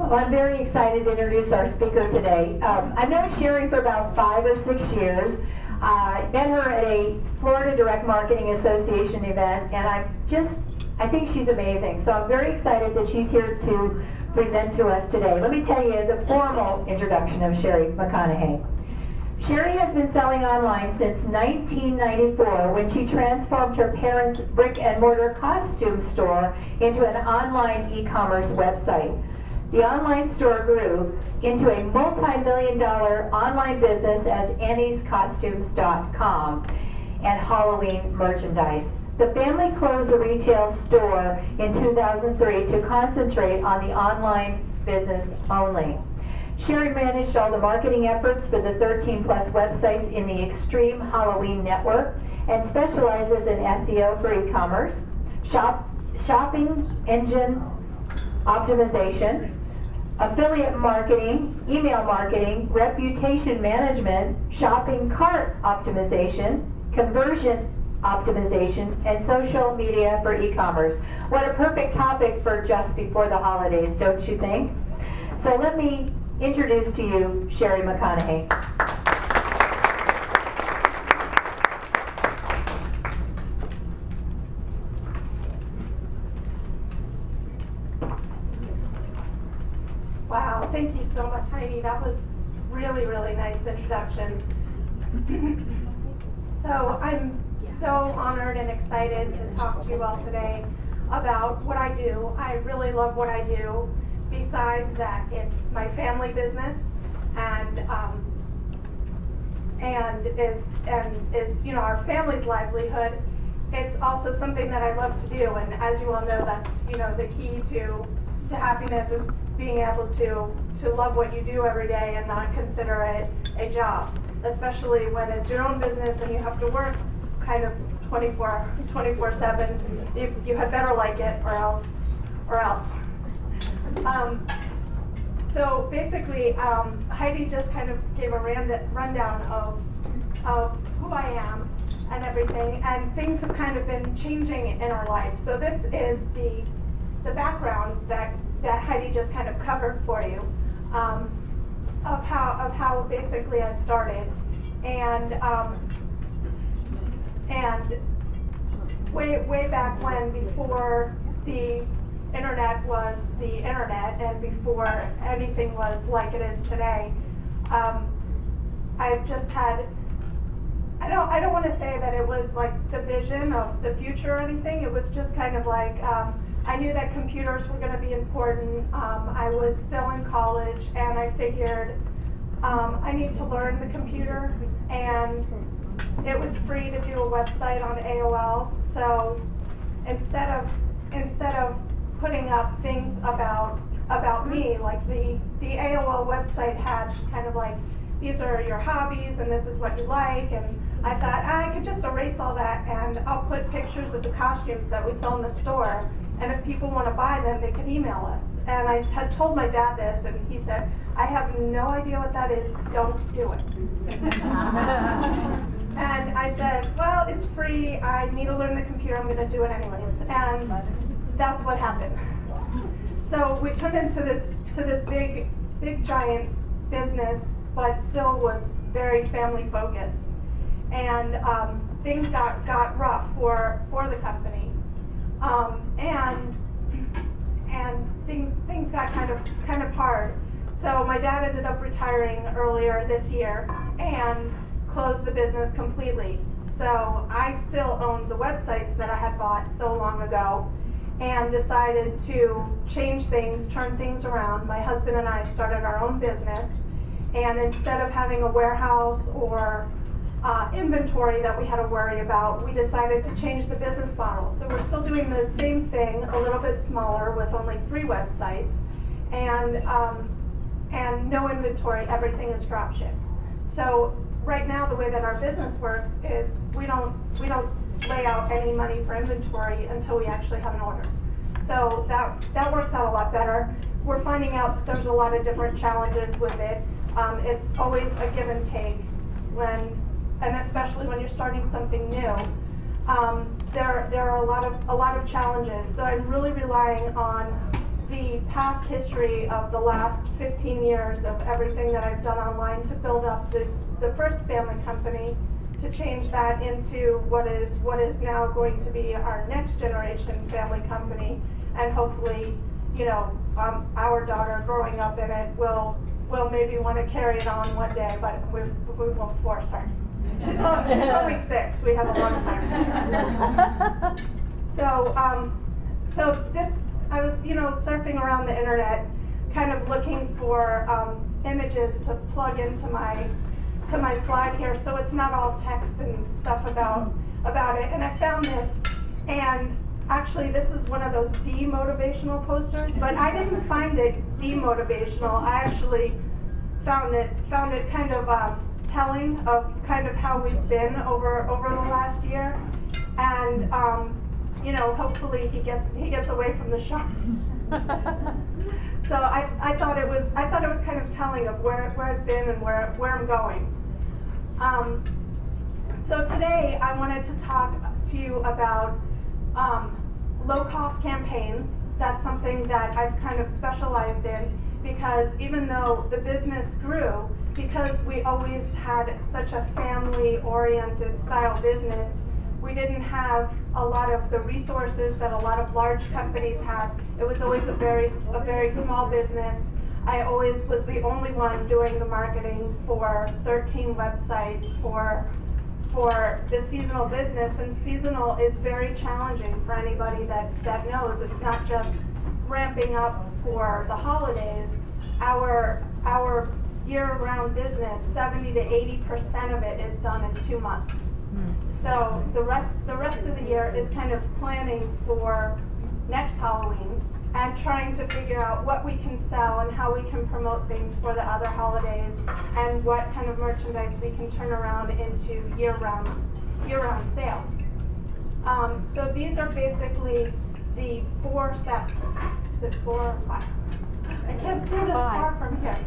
Well, I'm very excited to introduce our speaker today. I've known Shari for about 5 or 6 years. I met her at a Florida Direct Marketing Association event, and I think she's amazing. So I'm very excited that she's here to present to us today. Let me tell you the formal introduction of Shari McConahay. Shari has been selling online since 1994 when she transformed her parents' brick and mortar costume store into an online e-commerce website. The online store grew into a multi-million-dollar online business as AnniesCostumes.com and Halloween merchandise. The family closed the retail store in 2003 to concentrate on the online business only. Shari managed all the marketing efforts for the 13-plus websites in the Extreme Halloween Network and specializes in SEO for e-commerce, shopping engine optimization, affiliate marketing, email marketing, reputation management, shopping cart optimization, conversion optimization, and social media for e-commerce. What a perfect topic for just before the holidays, don't you think? So let me introduce to you Shari McConahay. Wow, thank you so much, Heidi. That was really, really nice introduction. So I'm so honored and excited to talk to you all today about what I do. I really love what I do. Besides that, it's my family business, and is our family's livelihood. It's also something that I love to do, and as you all know, that's the key to happiness is being able to love what you do every day and not consider it a job, especially when it's your own business and you have to work kind of 24/7. You had better like it or else. So basically, Heidi just kind of gave a rundown of who I am and everything, and things have kind of been changing in our life. So this is the background that Heidi just kind of covered for you of how basically I started, and way back when, before the internet was the internet and before anything was like it is today, I just had, I don't want to say that it was like the vision of the future or anything. It was just kind of like, I knew that computers were going to be important. I was still in college, and I figured I need to learn the computer, and it was free to do a website on AOL. So instead of putting up things about me, like the AOL website had kind of like, these are your hobbies and this is what you like, and I thought I could just erase all that and I'll put pictures of the costumes that we sell in the store, and if people want to buy them, they can email us. And I had told my dad this, and he said, I have no idea what that is, don't do it. And I said, well, it's free, I need to learn the computer, I'm going to do it anyways. And that's what happened. So we turned into this big giant business, but still was very family focused. And things got rough for the company, and things got kind of hard. So my dad ended up retiring earlier this year and closed the business completely. So I still owned the websites that I had bought so long ago, and decided to change things, turn things around. My husband and I started our own business, and instead of having a warehouse or inventory that we had to worry about, we decided to change the business model. So we're still doing the same thing, a little bit smaller, with only 3 websites, and no inventory. Everything is dropship. So right now, the way that our business works is we don't lay out any money for inventory until we actually have an order. So that works out a lot better. We're finding out that there's a lot of different challenges with it. It's always a give and take and especially when you're starting something new. There are a lot of challenges. So I'm really relying on the past history of the last 15 years of everything that I've done online to build up the first family company, to change that into what is now going to be our next generation family company, and hopefully, you know, our daughter growing up in it will maybe want to carry it on one day, but we won't force her. She's only 6. We have a long time. So this, I was, you know, surfing around the internet, kind of looking for images to plug into my slide here, so it's not all text and stuff about it. And I found this, and actually this is one of those demotivational posters, but I didn't find it demotivational. I actually found it kind of telling of kind of how we've been over the last year, and you know, hopefully he gets away from the shark. So I thought it was kind of telling of where I've been and where I'm going. So today I wanted to talk to you about low-cost campaigns. That's something that I've kind of specialized in, because even though the business grew, because we always had such a family-oriented style business, we didn't have a lot of the resources that a lot of large companies have. It was always a very small business. I always was the only one doing the marketing for 13 websites for the seasonal business, and seasonal is very challenging for anybody that knows. It's not just ramping up for the holidays. Our year-round business, 70 to 80% of it is done in 2 months. So the rest of the year is kind of planning for next Halloween and trying to figure out what we can sell and how we can promote things for the other holidays, and what kind of merchandise we can turn around into year-round sales. So these are basically the 4 steps. Is it 4 or 5? I can't see this far from here.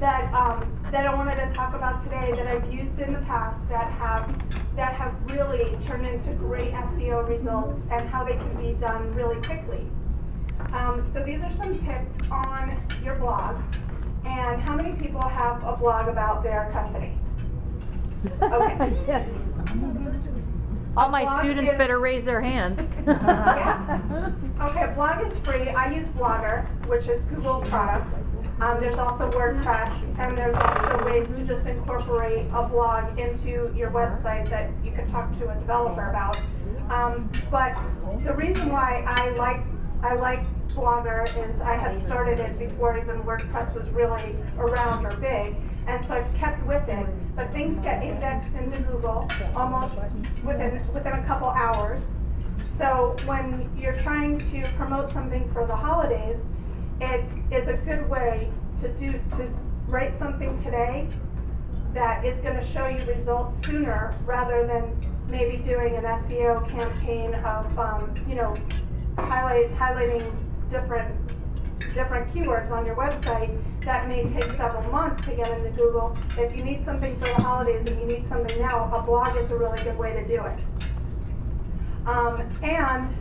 That I wanted to talk about today, that I've used in the past, that have really turned into great SEO results, and how they can be done really quickly. So these are some tips on your blog. And how many people have a blog about their company? Okay. Yes. All my students better raise their hands. Yeah. Okay, blog is free. I use Blogger, which is Google's product. There's also WordPress, and there's also ways to just incorporate a blog into your website that you can talk to a developer about. But the reason why I like Blogger is I had started it before even WordPress was really around or big, and so I've kept with it. But things get indexed into Google almost within a couple hours. So when you're trying to promote something for the holidays, it is a good way to write something today that is going to show you results sooner, rather than maybe doing an SEO campaign of you know, highlighting different keywords on your website that may take several months to get into Google. If you need something for the holidays and you need something now, a blog is a really good way to do it. And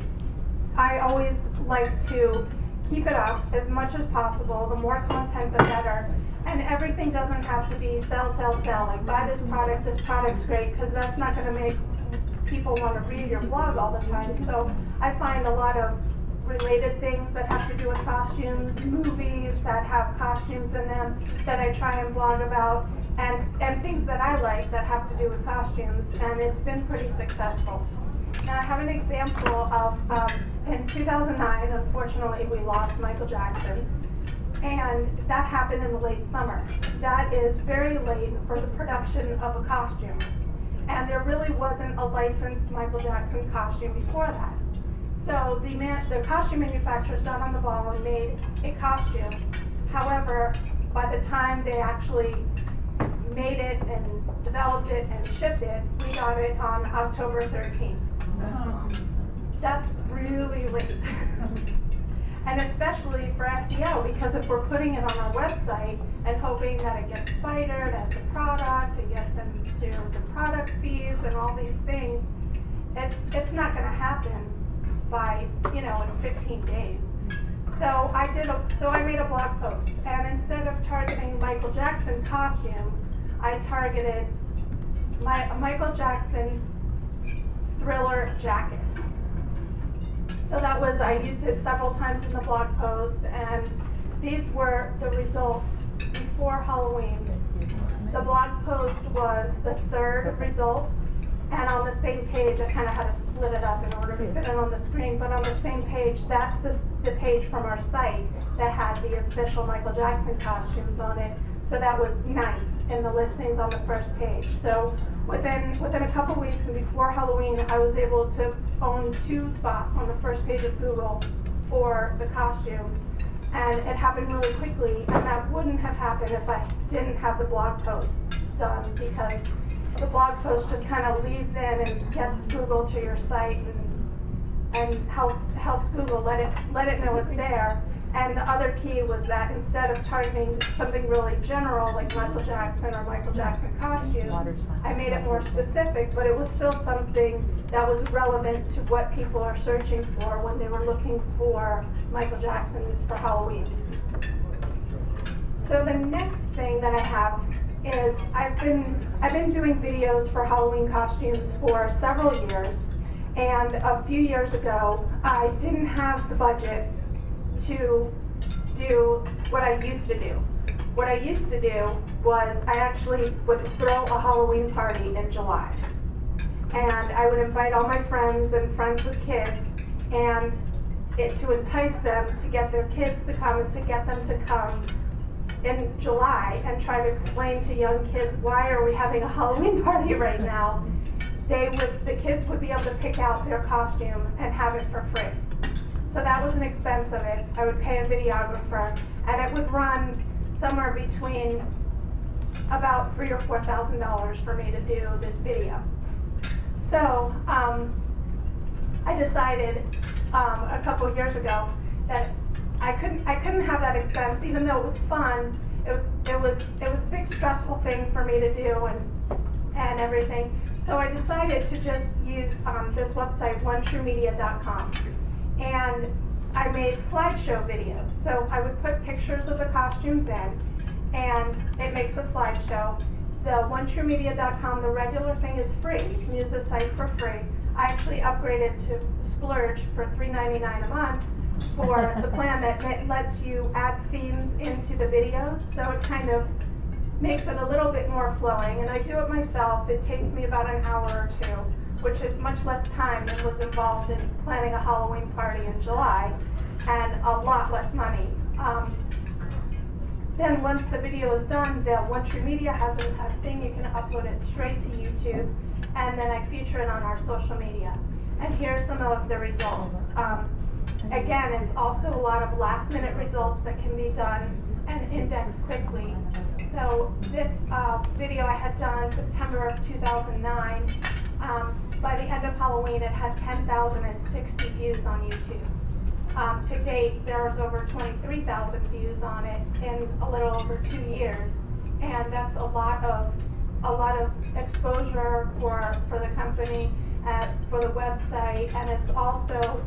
I always like to keep it up as much as possible. The more content, the better. And everything doesn't have to be sell, like buy this product's great, because that's not going to make people want to read your blog all the time. So I find a lot of related things that have to do with costumes, movies that have costumes in them that I try and blog about, and things that I like that have to do with costumes, and it's been pretty successful. Now I have an example of, in 2009, unfortunately, we lost Michael Jackson, and that happened in the late summer. That is very late for the production of a costume, and there really wasn't a licensed Michael Jackson costume before that. So the costume manufacturers got on the ball and made a costume. However, by the time they actually made it and developed it and shipped it, we got it on October 13th. That's really late. And especially for SEO, because if we're putting it on our website and hoping that it gets spidered as a product, it gets into the product feeds and all these things, it's not going to happen by, you know, in 15 days. So I made a blog post, and instead of targeting Michael Jackson costume, I targeted a Michael Jackson Thriller jacket. So that was, I used it several times in the blog post, and these were the results before Halloween. The blog post was the third result, and on the same page, I kind of had to split it up in order to fit it on the screen, but on the same page, that's the page from our site that had the official Michael Jackson costumes on it. So that was 9th in the listings on the first page. So within a couple weeks and before Halloween, I was able to own 2 spots on the first page of Google for the costume. And it happened really quickly, and that wouldn't have happened if I didn't have the blog post done, because the blog post just kind of leads in and gets Google to your site and helps Google let it know it's there. And the other key was that instead of targeting something really general like Michael Jackson or Michael Jackson costume, I made it more specific, but it was still something that was relevant to what people are searching for when they were looking for Michael Jackson for Halloween. So the next thing that I have is I've been doing videos for Halloween costumes for several years, and a few years ago I didn't have the budget to do what I used to do. What I used to do was I actually would throw a Halloween party in July. And I would invite all my friends and friends with kids, and to entice them to get their kids to come and to get them to come in July and try to explain to young kids, why are we having a Halloween party right now? The kids would be able to pick out their costume and have it for free. So that was an expense of it. I would pay a videographer, and it would run somewhere between about $3,000 or $4,000 for me to do this video. So I decided a couple of years ago that I couldn't have that expense, even though it was fun. It was a big stressful thing for me to do and everything. So I decided to just use this website, onetruemedia.com. And I made slideshow videos. So I would put pictures of the costumes in, and it makes a slideshow. The onetruemedia.com, the regular thing is free. You can use the site for free. I actually upgraded to Splurge for $3.99 a month for the plan that lets you add themes into the videos. So it kind of makes it a little bit more flowing. And I do it myself. It takes me about an hour or 2. Which is much less time than was involved in planning a Halloween party in July, and a lot less money. Then once the video is done, the One True Media has a thing, you can upload it straight to YouTube, and then I feature it on our social media. And here's some of the results. Again, it's also a lot of last minute results that can be done and indexed quickly. So this video I had done in September of 2009. By the end of Halloween, it had 10,060 views on YouTube. To date, there's over 23,000 views on it in a little over 2 years, and that's a lot of exposure for the company, for the website, and it's also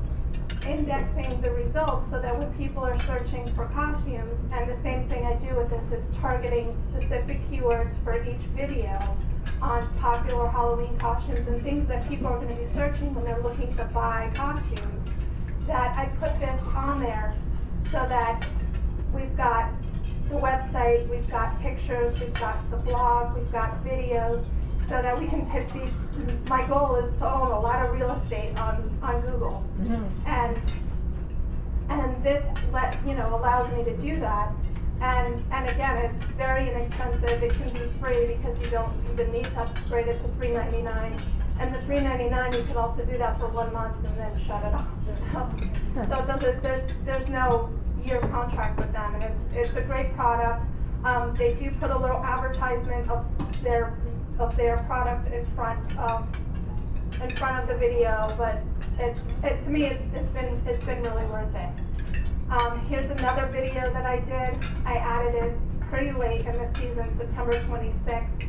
indexing the results so that when people are searching for costumes, and the same thing I do with this is targeting specific keywords for each video on popular Halloween costumes and things that people are going to be searching when they're looking to buy costumes, that I put this on there so that we've got the website, we've got pictures, we've got the blog, we've got videos, so that we can hit these. My goal is to own a lot of real estate on Google. Mm-hmm. And this allows me to do that. And again, it's very inexpensive. It can be free because you don't even need to upgrade it to $3.99. And the $3.99, you can also do that for 1 month and then shut it off. So there's no year contract with them, and it's a great product. They do put a little advertisement of their product in front of the video, but to me it's been really worth it. Here's another video that I did. I added it pretty late in the season, September 26th.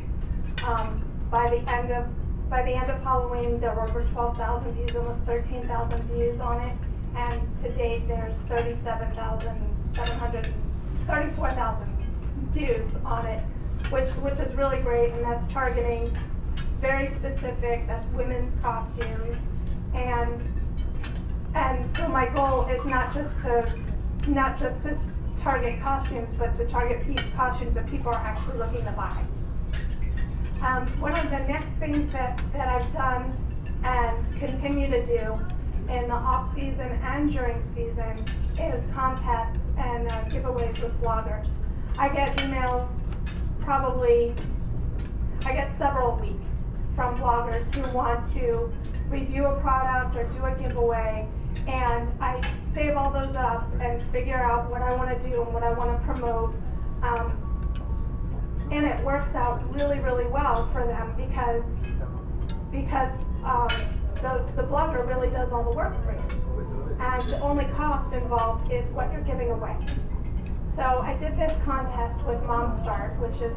By the end of Halloween, there were over 12,000 views, almost 13,000 views on it. and to date there's 34,000 views on it, which is really great, and that's targeting very specific, that's women's costumes, and so my goal is not just to target costumes, but to target costumes that people are actually looking to buy. One of the next things that I've done and continue to do in the off season and during season is contests and giveaways with bloggers. I get emails, I get several a week from bloggers who want to review a product or do a giveaway, and I save all those up and figure out what I want to do and what I want to promote. And it works out really, really well for them because the blogger really does all the work for you. And the only cost involved is what you're giving away. So I did this contest with Mom Start, which is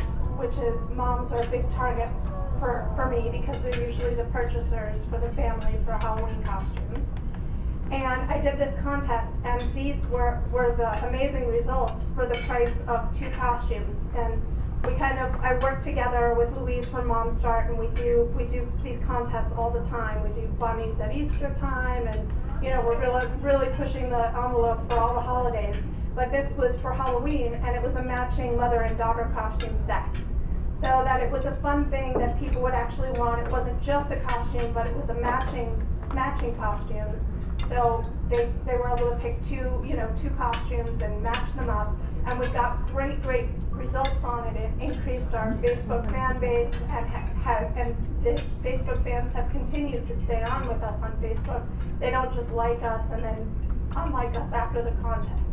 moms are a big target for me because they're usually the purchasers for the family for Halloween costumes. And I did this contest, and these were the amazing results for the price of 2 costumes. And I work together with Louise from Mom Start, and we do these contests all the time. We do bunnies at Easter time, and we're really pushing the envelope for all the holidays. But this was for Halloween, and it was a matching mother and daughter costume set. So that it was a fun thing that people would actually want. It wasn't just a costume, but it was a matching costumes. So they were able to pick two costumes and match them up, and we got great results on it. It increased our Facebook fan base, and the Facebook fans have continued to stay on with us on Facebook. They don't just like us and then unlike us after the contest,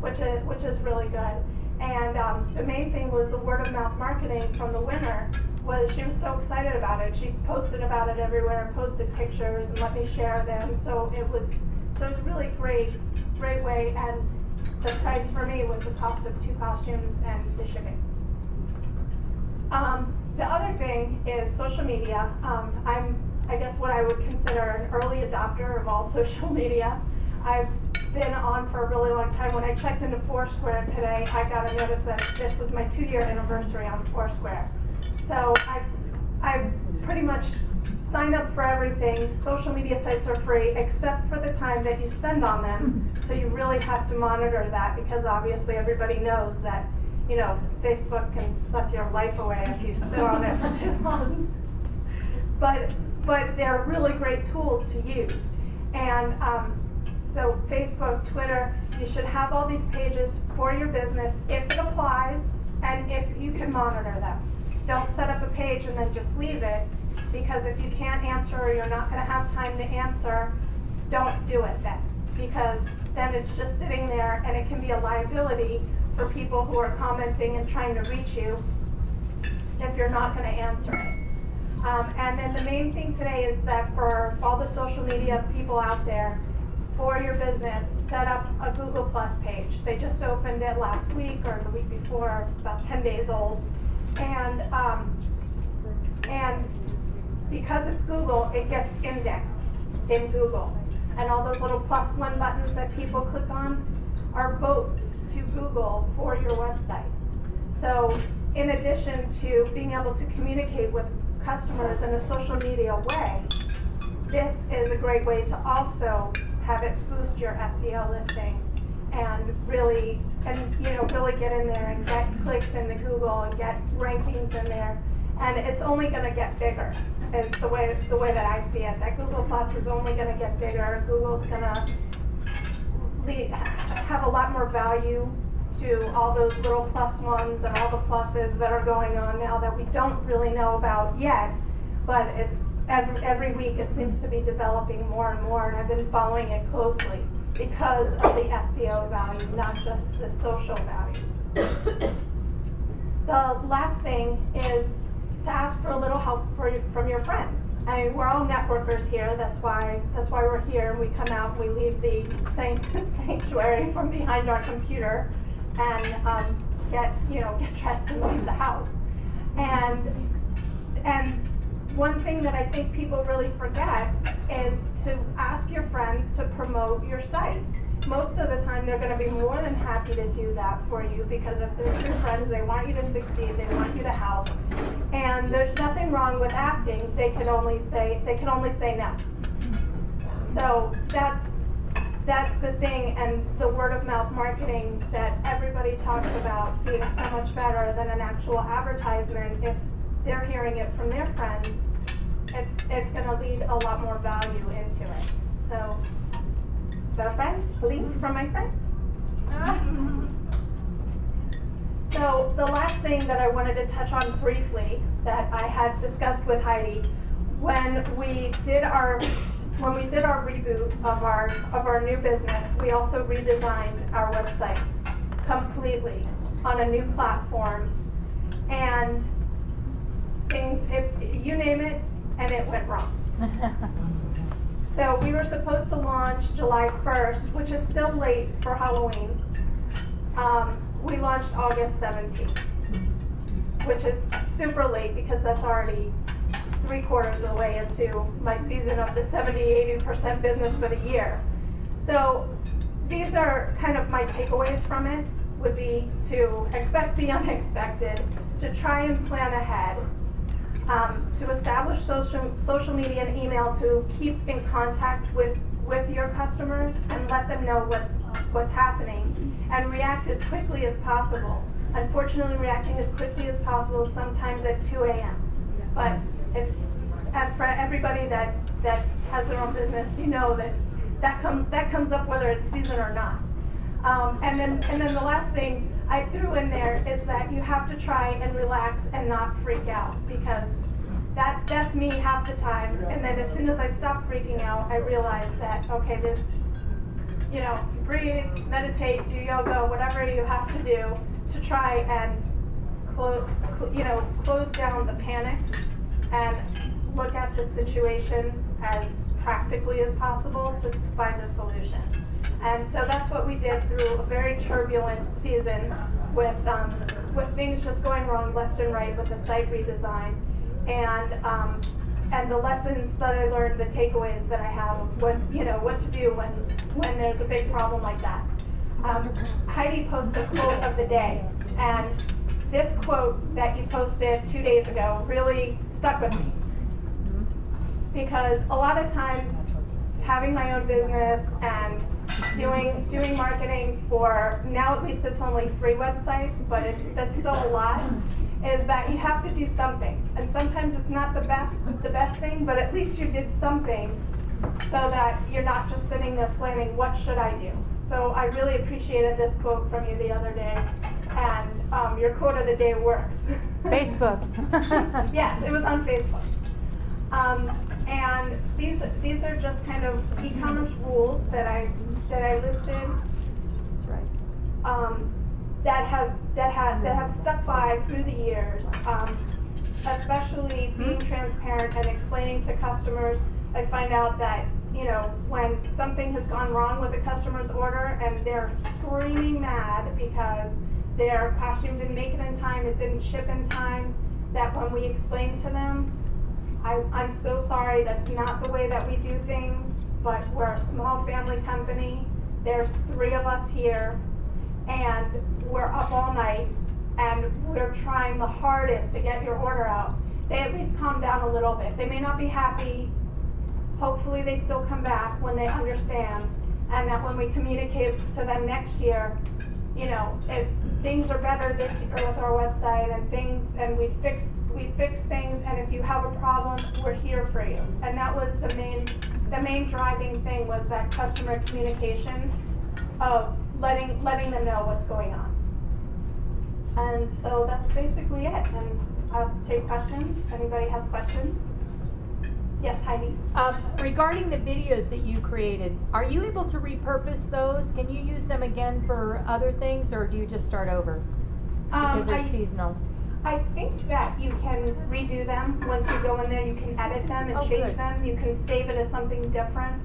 which is really good. And the main thing was the word of mouth marketing from the winner. She was so excited about it. She posted about it everywhere and posted pictures and let me share them. So it was really great way. And the price for me was the cost of 2 costumes and the shipping. The other thing is social media. I'm, I guess, what I would consider an early adopter of all social media. I've been on for a really long time. When I checked into Foursquare today, I got a notice that this was my 2-year anniversary on Foursquare. So I've pretty much signed up for everything. Social media sites are free except for the time that you spend on them. So you really have to monitor that, because obviously everybody knows that Facebook can suck your life away if you sit on it for too long. But they're really great tools to use. And so Facebook, Twitter, you should have all these pages for your business if it applies and if you can monitor them. Don't set up a page and then just leave it, because if you can't answer or you're not going to have time to answer, don't do it then, because then it's just sitting there and it can be a liability for people who are commenting and trying to reach you if you're not going to answer it. And then the main thing today is that for all the social media people out there, for your business, set up a Google Plus page. They just opened it last week or the week before. It's about 10 days old. And because it's Google, it gets indexed in Google. And all those little +1 buttons that people click on are votes to Google for your website. So in addition to being able to communicate with customers in a social media way, this is a great way to also have it boost your SEO listing and really get in there and get clicks into Google and get rankings in there. And it's only going to get bigger, is the way that I see it. That Google Plus is only going to get bigger. Google's going to have a lot more value to all those little +1s and all the pluses that are going on now that we don't really know about yet. But it's every week it seems to be developing more and more, and I've been following it closely because of the SEO value, not just the social value. The last thing is to ask for a little help from your friends. I mean, we're all networkers here. That's why we're here. We come out, we leave the sanctuary from behind our computer, and get dressed and leave the house. And one thing that I think people really forget is to ask your friends to promote your site. Most of the time, they're going to be more than happy to do that for you because if they're your friends, they want you to succeed, they want you to help, and there's nothing wrong with asking. They can only say no. So that's the thing, and the word of mouth marketing that everybody talks about being so much better than an actual advertisement. If they're hearing it from their friends, it's going to lead a lot more value into it. So, is that a friend? Lead from my friends? So the last thing that I wanted to touch on briefly that I had discussed with Heidi when we did our reboot of our new business, we also redesigned our websites completely on a new platform, and things, if you name it, and it went wrong. So we were supposed to launch July 1st, which is still late for Halloween. We launched August 17th, which is super late because that's already 3/4 of the way into my season of the 70-80% business for the year. So these are kind of my takeaways from it, would be to expect the unexpected, to try and plan ahead, to establish social media and email to keep in contact with your customers and let them know what's happening, and react as quickly as possible. Unfortunately, reacting as quickly as possible is sometimes at 2 a.m. But and for everybody that has their own business, you know that comes up whether it's season or not. And then the last thing I threw in there is that you have to try and relax and not freak out, because that's me half the time. And then as soon as I stop freaking out, I realize that, okay, this, breathe, meditate, do yoga, whatever you have to do to try and close down the panic and look at the situation as practically as possible to find a solution. And so that's what we did through a very turbulent season with things just going wrong left and right with the site redesign, and the lessons that I learned, the takeaways that I have, what to do when there's a big problem like that. Heidi posted a quote of the day, and this quote that you posted 2 days ago really stuck with me, because a lot of times having my own business and doing marketing for, now at least it's only 3 websites, but that's still a lot, is that you have to do something. And sometimes it's not the best thing, but at least you did something so that you're not just sitting there planning, what should I do? So I really appreciated this quote from you the other day, and your quote of the day works. Facebook. Yes, it was on Facebook. And these are just kind of e-commerce rules that I listed. That's right. That have stuck by through the years, especially being transparent and explaining to customers. I find out that when something has gone wrong with a customer's order and they're screaming mad because their costume didn't make it in time, it didn't ship in time, that when we explain to them, I'm so sorry, that's not the way that we do things, but we're a small family company, there's 3 of us here, and we're up all night, and we're trying the hardest to get your order out. They at least calm down a little bit. They may not be happy, hopefully they still come back when they understand, and that when we communicate to them next year, if things are better this year with our website and we fix things, and if you have a problem, we're here for you. And that was the main driving thing, was that customer communication of letting them know what's going on. And so that's basically it. And I'll take questions. If anybody has questions. Yes, Heidi. Regarding the videos that you created, are you able to repurpose those? Can you use them again for other things, or do you just start over? Because they're seasonal. I think that you can redo them. Once you go in there, you can edit them and change them. You can save it as something different.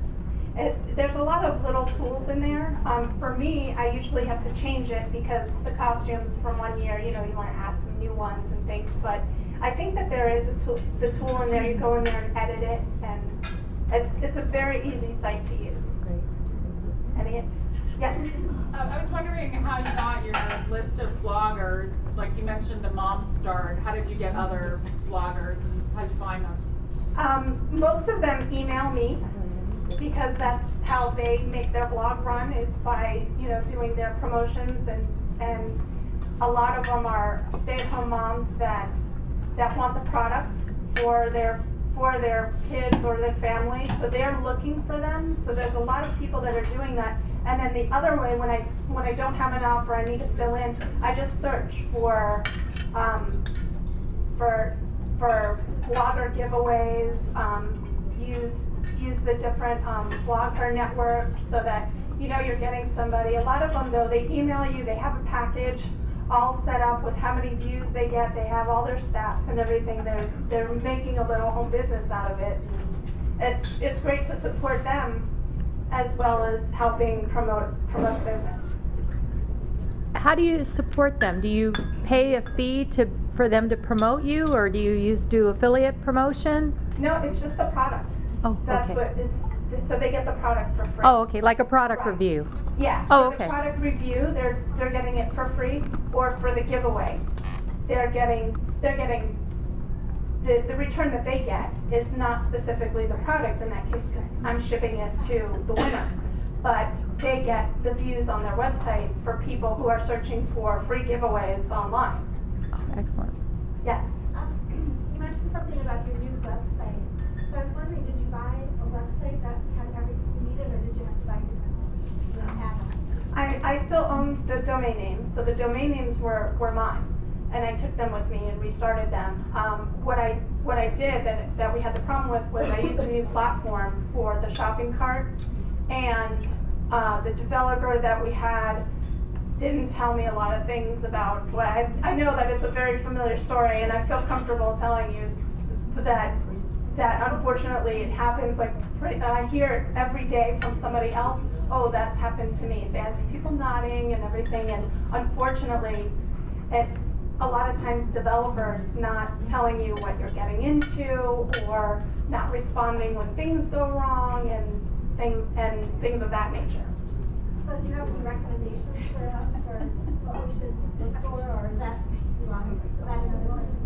there's a lot of little tools in there. For me, I usually have to change it because the costumes from one year, you want to add some new ones and things. But I think that there is the tool in there. You go in there and edit it, and it's a very easy site to use. Great. Any? Yes. I was wondering how you got your list of bloggers. Like you mentioned, the Mom Start. How did you get other bloggers, and how did you find them? Most of them email me because that's how they make their blog run, is by doing their promotions, and a lot of them are stay-at-home moms that want the products for their kids or their family, so they're looking for them. So there's a lot of people that are doing that. And then the other way, when I don't have enough or I need to fill in, I just search for blogger giveaways. Use the different blogger networks so that you're getting somebody. A lot of them though, they email you. They have a package all set up with how many views they get. They have all their stats and everything. They're making a little home business out of it. It's great to support them as well as helping promote business. How do you support them? Do you pay a fee for them to promote you, or do you do affiliate promotion? No, it's just the product. Oh, That's okay. what it's. So they get the product for free. Oh, okay, like a product Right. review. Yeah. Oh, for okay. the product review, they're getting it for free, or for the giveaway, they're getting the return that they get is not specifically the product in that case, because I'm shipping it to the winner, but they get the views on their website for people who are searching for free giveaways online. Oh, excellent. Yes. You mentioned something about your new website. So I was wondering, did you buy a website that had everything you needed, or did you have to buy different add-ons? I still own the domain names, so the domain names were mine, and I took them with me and restarted them. What I did that we had the problem with was I used a new platform for the shopping cart, and the developer that we had didn't tell me a lot of things about. Well, I know that it's a very familiar story, and I feel comfortable telling you that unfortunately it happens. I hear it every day from somebody else. Oh, that's happened to me. So I see people nodding and everything, and unfortunately, it's a lot of times developers not telling you what you're getting into, or not responding when things go wrong, and things of that nature. So do you have any recommendations for us for what we should look for, or is that too long? Is that another presentation?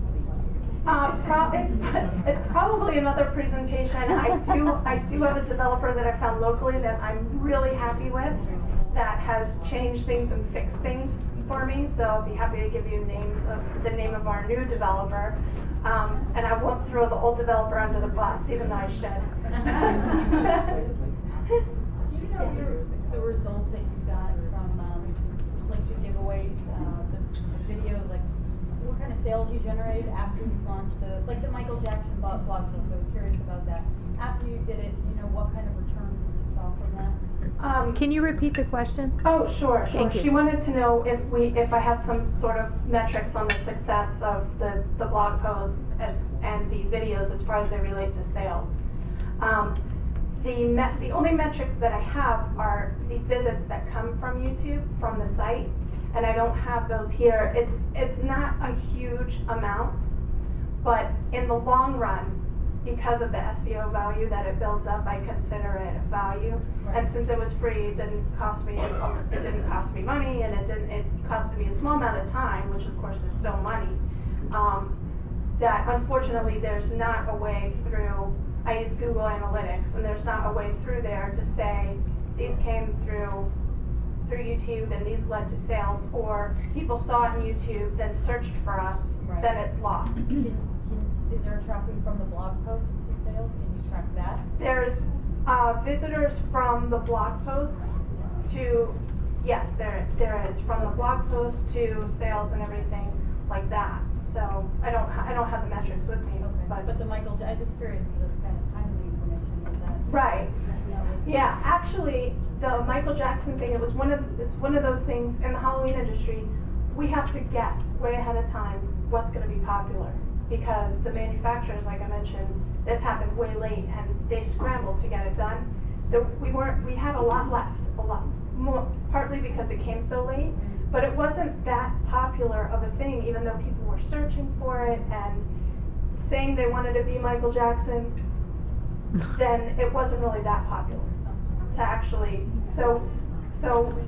It's probably another presentation. I do have a developer that I found locally that I'm really happy with, that has changed things and fixed things for me. So I'll be happy to give you the name of our new developer. And I won't throw the old developer under the bus, even though I should. Do you know the results that you got from like your giveaways, the videos, like what kind of sales you generated after you launched the Michael Jackson blog post? I was curious about that. After you did it, what kind of returns that you saw from that? Can you repeat the question? Oh, sure. Thank you. She wanted to know if I had some sort of metrics on the success of the blog posts and the videos as far as they relate to sales. The only metrics that I have are the visits that come from YouTube, from the site, and I don't have those here. It's not a huge amount, but in the long run, because of the SEO value that it builds up, I consider it a value. Right. And since it was free, it didn't cost me money, and it costed me a small amount of time, which of course is still money. That unfortunately there's not a way through. I use Google Analytics, and there's not a way through there to say these came through YouTube and these led to sales, or people saw it on YouTube, then searched for us, Right. then it's lost. Is there tracking from the blog posts to sales? Can you track that? There's visitors from the blog post to, yes, there is, from the blog post to sales and everything like that. So I don't have the metrics with me, Okay. But the Michael, I'm just curious because it's kind of timely information. Is that right. it's- Yeah, actually, the Michael Jackson thing, it's one of those things in the Halloween industry. We have to guess way ahead of time what's going to be popular, because the manufacturers, like I mentioned, this happened way late, and they scrambled to get it done. we had a lot left, a lot more, partly because it came so late, but it wasn't that popular of a thing, even though people were searching for it and saying they wanted to be Michael Jackson, then it wasn't really that popular to actually, so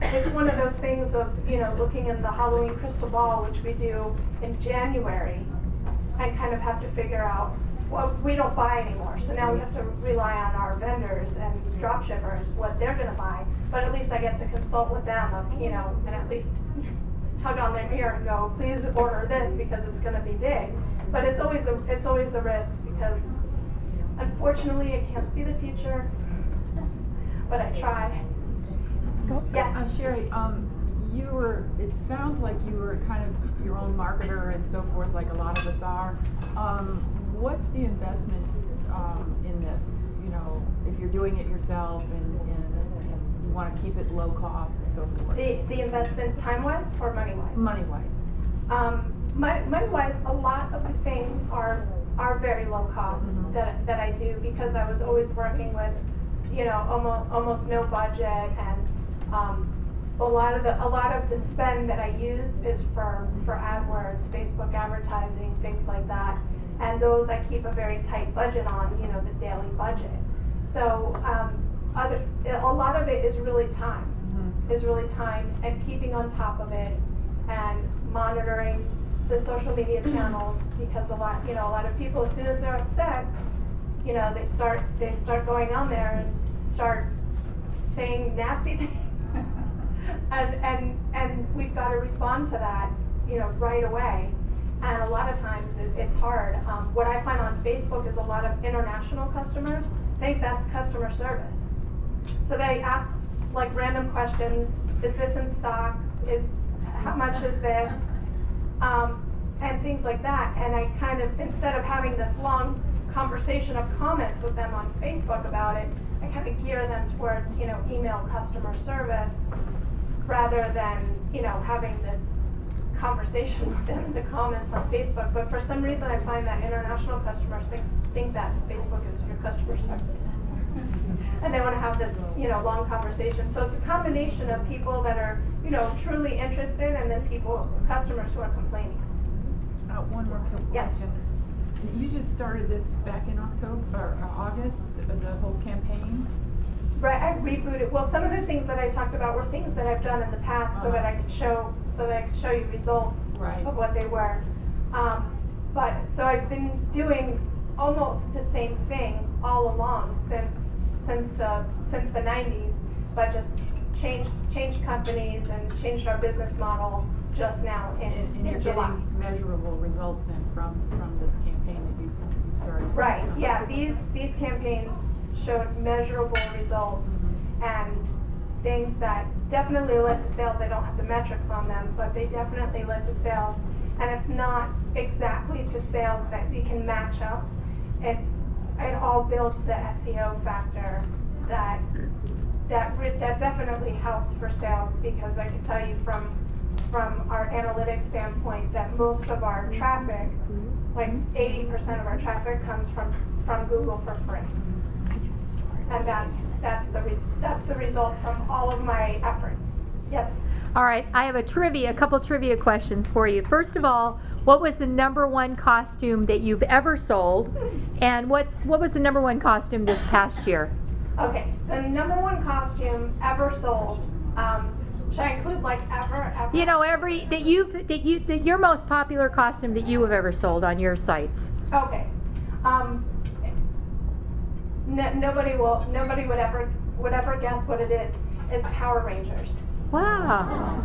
it's one of those things of, you know, looking in the Halloween crystal ball, which we do in January, and kind of have to figure out, well, we don't buy anymore, so now we have to rely on our vendors and drop shippers, what they're gonna buy, but at least I get to consult with them of, you know, and at least tug on their ear and go, please order this because it's gonna be big. But it's always a risk because unfortunately I can't see the future, but I try. Yes. Sherry, it sounds like you were kind of your own marketer and so forth, like a lot of us are. What's the investment in this? You know, if you're doing it yourself and you want to keep it low cost and so forth. The investment time-wise or money-wise? Money-wise. Money-wise, a lot of the things are very low cost that I do because I was always working with, you know, almost no budget, and a lot of the spend that I use is for AdWords, Facebook advertising, things like that, and those I keep a very tight budget on, you know, the daily budget. So a lot of it is really time, and keeping on top of it and monitoring the social media channels, because a lot of people, as soon as they're upset, you know, they start going on there and start saying nasty things. And we've got to respond to that, you know, right away. And a lot of times it's hard. What I find on Facebook is a lot of international customers think that's customer service. So they ask like random questions. Is this in stock? How much is this? And things like that. And I kind of, instead of having this long conversation of comments with them on Facebook about it, I kind of gear them towards, you know, email customer service rather than, you know, having this conversation with them in the comments on Facebook. But for some reason I find that international customers think that Facebook is your customer service. And they want to have this, you know, long conversation. So it's a combination of people that are, you know, truly interested, and then customers who are complaining. One more quick question. You just started this back in October or August, the whole campaign? Right, I rebooted. Well, some of the things that I talked about were things that I've done in the past, so that I could show you results of what they were. But so I've been doing almost the same thing all along since the 90s, but just changed companies and changed our business model just now in you're July. Getting measurable results then from this campaign that you started. Right. Yeah. These campaigns showed measurable results and things that definitely led to sales. I don't have the metrics on them, but they definitely led to sales. And if not exactly to sales that we can match up, it all builds the SEO factor that definitely helps for sales, because I can tell you from our analytics standpoint that most of our traffic, like 80% of our traffic, comes from Google for free. And that's the result from all of my efforts. Yes. All right, I have a couple trivia questions for you. First of all, what was the #1 costume that you've ever sold, and what was the #1 costume this past year? Okay, the #1 costume ever sold. Should I include like ever? You know, your most popular costume that you have ever sold on your sites. Okay. Nobody would ever guess what it is. It's Power Rangers. Wow.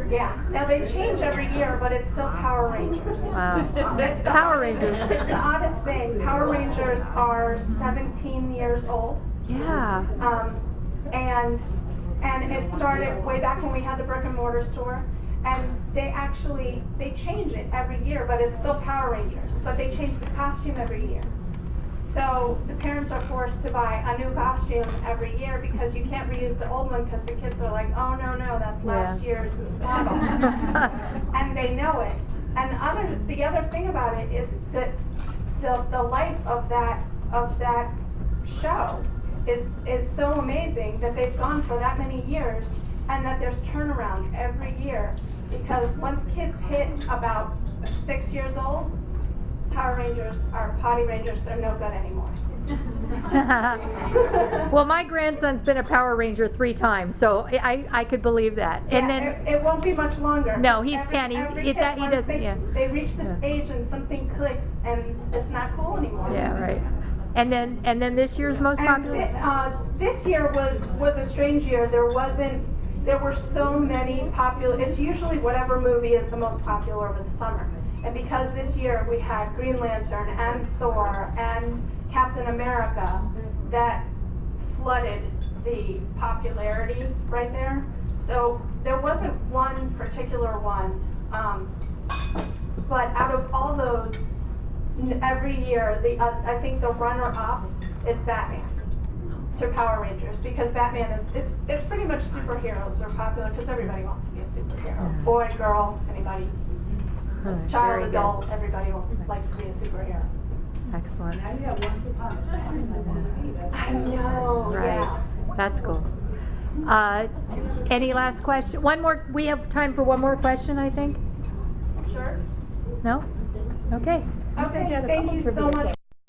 Yeah. Now they change every year, but it's still Power Rangers. Wow. It's Power Rangers. It's the oddest thing. Power Rangers are 17 years old. Yeah. And it started way back when we had the brick and mortar store, and they change it every year, but it's still Power Rangers, but they change the costume every year. So the parents are forced to buy a new costume every year because you can't reuse the old one, because the kids are like, oh no, that's last year's model. And they know it. And the other thing about it is that the life of that show is so amazing that they've gone for that many years and that there's turnaround every year. Because once kids hit about 6 years old, Power Rangers are potty rangers, they're no good anymore. Well, my grandson's been a Power Ranger 3 times, so I could believe that. And Yeah, then it won't be much longer. No, he's Every- 10. every He kid, once doesn't, yeah. They reach this Yeah. age and something clicks and it's not cool anymore. yeah, right. And then this year's most And popular. this year was a strange year. There were so many popular. It's usually whatever movie is the most popular over the summer. And because this year we had Green Lantern and Thor and Captain America, that flooded the popularity right there. So there wasn't one particular one, but out of all those, every year I think the runner-up is Batman to Power Rangers, because Batman is it's pretty much superheroes are popular because everybody wants to be a superhero. Boy, girl, anybody, Very child, good. adult, everybody likes to be a superhero. Excellent. Now you have Once Upon a Time in the movie. I know, Right. yeah. That's cool. Any last question? One more. We have time for one more question, I think. Sure. No? Okay. Okay, thank you so much